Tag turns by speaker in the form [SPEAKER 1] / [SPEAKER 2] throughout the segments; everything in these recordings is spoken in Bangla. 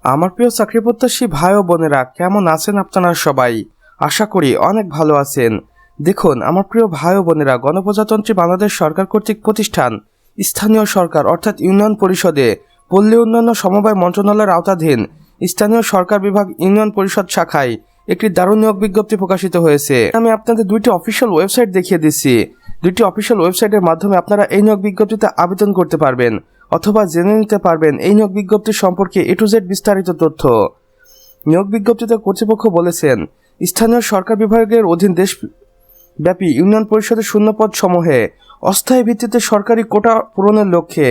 [SPEAKER 1] আমার প্রিয় চাকরি প্রত্যাশী ভাই ও বোনেরা, কেমন আছেন আপনারা সবাই? আশা করি অনেক ভালো আছেন। দেখুন আমার প্রিয় ভাই ও বোনেরা, গণপ্রজাতন্ত্রী বাংলাদেশ সরকার কর্তৃক প্রতিষ্ঠান স্থানীয় সরকার অর্থাৎ ইউনিয়ন পরিষদে পল্লী উন্নয়ন ও সমবায় মন্ত্রণালয়ের আওতাধীন স্থানীয় সরকার বিভাগ ইউনিয়ন পরিষদ শাখায় একটি দারুণ নিয়োগ বিজ্ঞপ্তি প্রকাশিত হয়েছে। আমি আপনাদের দুইটি অফিসিয়াল ওয়েবসাইট দেখিয়ে দিচ্ছি। দুইটি অফিসিয়াল ওয়েবসাইটের মাধ্যমে আপনারা এই নিয়োগ বিজ্ঞপ্তিতে আবেদন করতে পারবেন অথবা জেনে নিতে পারবেন এই নিয়োগ বিজ্ঞপ্তি সম্পর্কে A to Z বিস্তারিত তথ্য। নিয়োগ বিজ্ঞপ্তিতে কর্তৃপক্ষ বলেছেন, স্থানীয় সরকার বিভাগের অধীন দেশব্যাপী ইউনিয়ন পরিষদের শূন্যপদ সমূহে অস্থায়ী ভিত্তিতে সরকারি কোটা পূরণের লক্ষ্যে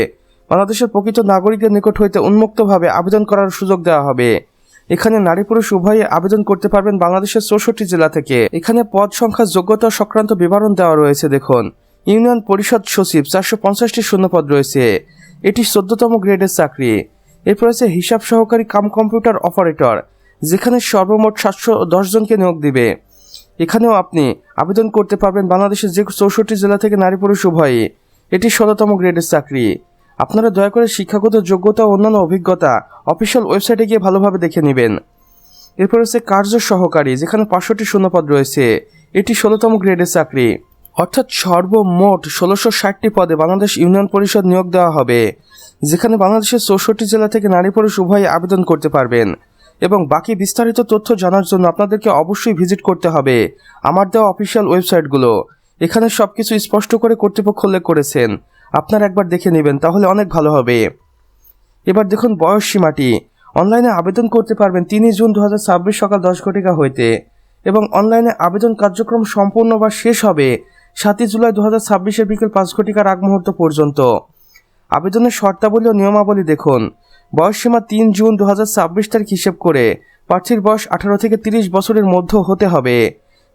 [SPEAKER 1] বাংলাদেশের প্রকৃত নাগরিকদের নিকট হইতে উন্মুক্তভাবে আবেদন করার সুযোগ দেওয়া হবে। এখানে নারী পুরুষ উভয়ে আবেদন করতে পারবেন বাংলাদেশের 64 জেলা থেকে। এখানে পদ সংখ্যা যোগ্যতা সংক্রান্ত বিবরণ দেওয়া রয়েছে। দেখুন, ইউনিয়ন পরিষদ সচিব 450টি শূন্যপদ রয়েছে। এটি 14তম গ্রেডের চাকরি। এরপর আছে হিসাব সহকারী কাম কম্পিউটার অপারেটর, যেখানে সর্বমোট 710 জনকে নিয়োগ দিবে। এখানেও আপনি আবেদন করতে পারবেন বাংলাদেশের যে 64 জেলা থেকে নারী পুরুষ উভয়ে। এটি 16তম গ্রেডের চাকরি। আপনারা দয়া করে শিক্ষাগত যোগ্যতা ও অন্যান্য অভিজ্ঞতা অফিসিয়াল ওয়েবসাইটে গিয়ে ভালোভাবে দেখে নেবেন। এরপর হচ্ছে কার্য সহকারী, যেখানে 500টি শূন্যপদ রয়েছে। এটি 16তম গ্রেডের চাকরি। অর্থাৎ সর্বমোট 1660টি পদে বাংলাদেশ ইউনিয়ন পরিষদ নিয়োগ দেওয়া হবে, যেখানে বাংলাদেশের 64 জেলা থেকে নারী পুরুষ উভয়ে আবেদন করতে পারবেন। এবং বাকি বিস্তারিত তথ্য জানার জন্য আপনাদেরকে অবশ্যই ভিজিট করতে হবে আমার দেওয়া অফিসিয়াল ওয়েবসাইটগুলো। এখানে সবকিছু স্পষ্ট করে কর্তৃপক্ষ উল্লেখ করেছেন, আপনারা একবার দেখে নেবেন, তাহলে অনেক ভালো হবে। এবার দেখুন বয়স সীমাটি। অনলাইনে আবেদন করতে পারবেন 3 জুন 2026 সকাল 10 ঘটিকা হইতে, এবং অনলাইনে আবেদন কার্যক্রম সম্পূর্ণ বা শেষ হবে 7 জুলাই 2026 বিকেল 5 ঘটিকার আগ মুহূর্ত পর্যন্ত। আবেদনের শর্তাবলী ও নিয়মাবলী দেখুন। বয়সসীমা 3 জুন 2026 তারিখ হিসেব করে প্রার্থীর বয়স 18 থেকে 30 বছরের মধ্যে হতে হবে,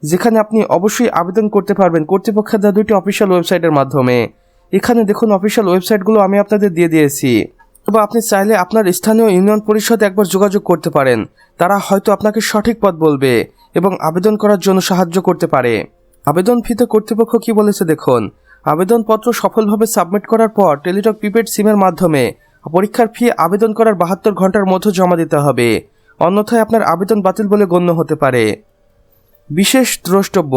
[SPEAKER 1] যেখানে আপনি অবশ্যই আবেদন করতে পারবেন কর্তৃপক্ষের দেওয়া দুইটি অফিসিয়াল ওয়েবসাইটের মাধ্যমে। এখানে দেখুন অফিসিয়াল ওয়েবসাইটগুলো আমি আপনাদের দিয়ে দিয়েছি। তবে আপনি চাইলে আপনার স্থানীয় ইউনিয়ন পরিষদে একবার যোগাযোগ করতে পারেন। তারা হয়তো আপনাকে সঠিক পথ বলবে এবং আবেদন করার জন্য সাহায্য করতে পারে। আবেদন ফিতে কর্তৃপক্ষ কি বলেছে দেখুন। আবেদনপত্র সফলভাবে সাবমিট করার পর টেলিটক প্রিপেড সিমের মাধ্যমে পরীক্ষার ফি আবেদন করার 72 ঘন্টার মধ্যে জমা দিতে হবে, অন্যথায় আপনার আবেদন বাতিল বলে গণ্য হতে পারে। বিশেষ দ্রষ্টব্য,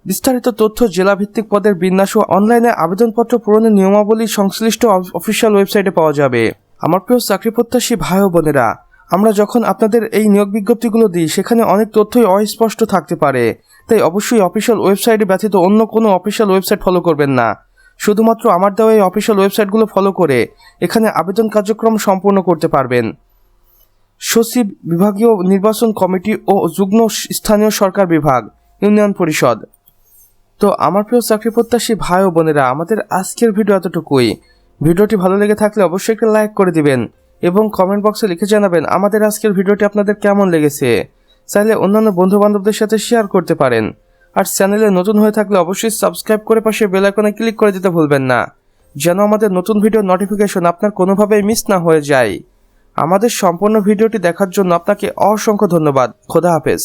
[SPEAKER 1] বিস্তারিত তথ্য জেলাভিত্তিক পদের বিন্যাস ও অনলাইনে আবেদনপত্র পূরণের নিয়মাবলী সংশ্লিষ্ট অফিসিয়াল ওয়েবসাইটে পাওয়া যাবে। আমার প্রিয় চাকরি প্রত্যাশী ভাই ও বোনেরা, আমরা যখন আপনাদের এই নিয়োগ বিজ্ঞপ্তিগুলো দিই সেখানে অনেক তথ্যই অস্পষ্ট থাকতে পারে, তাই অবশ্যই অফিসিয়াল ওয়েবসাইটে ব্যতীত অন্য কোনো অফিসিয়াল ওয়েবসাইট ফলো করবেন না। শুধুমাত্র আমার দেওয়া এই অফিসিয়াল ওয়েবসাইটগুলো ফলো করে এখানে আবেদন কার্যক্রম সম্পূর্ণ করতে পারবেন। সচিব, বিভাগীয় নির্বাচন কমিটি ও যুগ্ম স্থানীয় সরকার বিভাগ, ইউনিয়ন পরিষদ। তো আমার প্রিয় চাকরি প্রত্যাশী ভাই ও বোনেরা, আমাদের আজকের ভিডিও এতটুকুই। ভিডিওটি ভালো লেগে থাকলে অবশ্যই একটা লাইক করে দিবেন এবং কমেন্ট বক্সে লিখে জানাবেন আমাদের আজকের ভিডিওটি আপনাদের কেমন লেগেছে। চাইলে অন্যান্য বন্ধু বান্ধবদের সাথে শেয়ার করতে পারেন। আর চ্যানেলে নতুন হয়ে থাকলে অবশ্যই সাবস্ক্রাইব করে পাশে বেল আইকনে ক্লিক করে দিতে ভুলবেন না, যেন আমাদের নতুন ভিডিও নোটিফিকেশন আপনার কোনোভাবেই মিস না হয়ে যায়। আমাদের সম্পূর্ণ ভিডিওটি দেখার জন্য আপনাকে অসংখ্য ধন্যবাদ। খোদা হাফেজ।